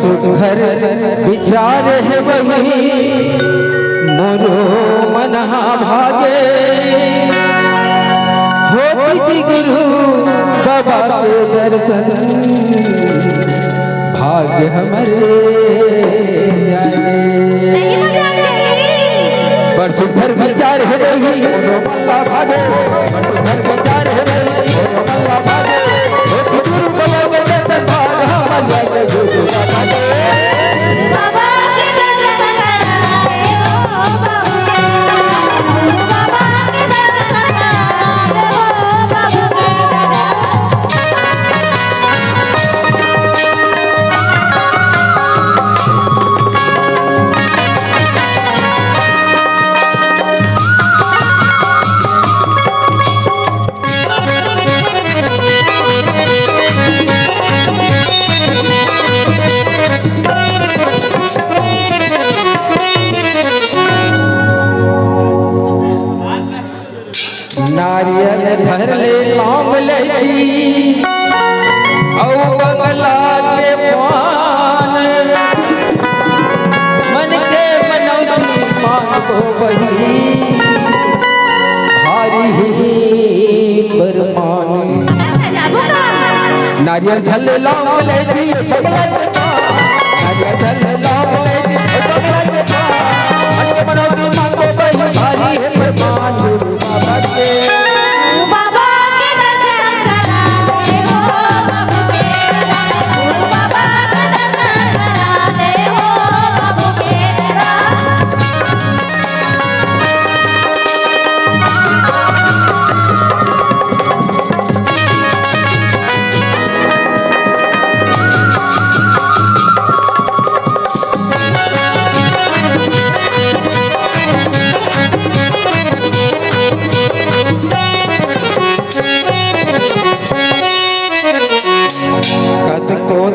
सुघर विचार है वही मोरो मनहा भागे हो जी गुरु बाबा के दर्शन भाग्य हमारे बड़ सुघर विचार है वही मोरो मल्ला भागे बड़ सुघर विचार है वही मोरो मल्ला भागे हो गुरु बाबा के दर्शन भाग्य हमारे गुरु बाबा नारियल धर ले लौंग लेची औ बगला के पान मन के मनौती मांगो वही हारी ही परमान नारियल धर ले लौंग लेची बगला के पान नारियल धर ले लौंग लेची बगला के पान मन के मनौती मांगो वही हारी है परमान बाबा के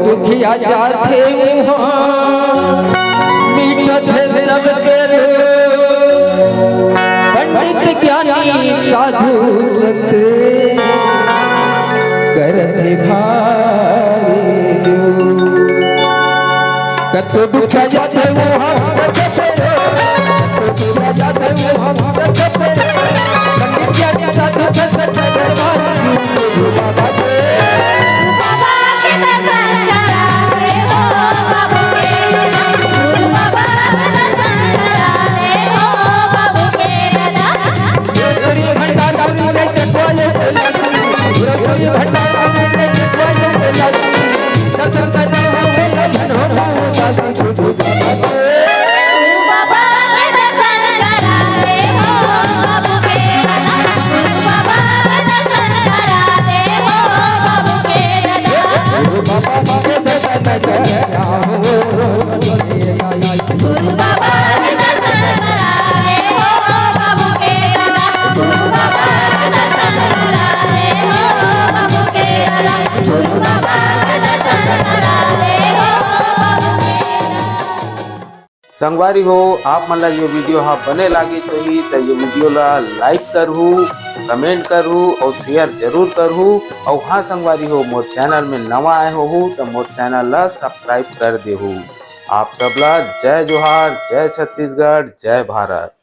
दुखिया जाते मीठा थे सबके पंडित ज्ञानी साधु करते भारी जो कतो दुखिया जाते पंडित ज्ञानी साधु करते भारी संगवारी हो आप मन ला ये वीडियो हा बने लागी होही तो ये वीडियो ला लाइक करहू कमेंट करहू और शेयर जरूर करहू और हाँ संगवारी हो मोर चैनल में नवा आए हो तो मोर चैनल ला सब्सक्राइब कर देहू। आप सब ला जय जोहार, जय छत्तीसगढ़, जय भारत।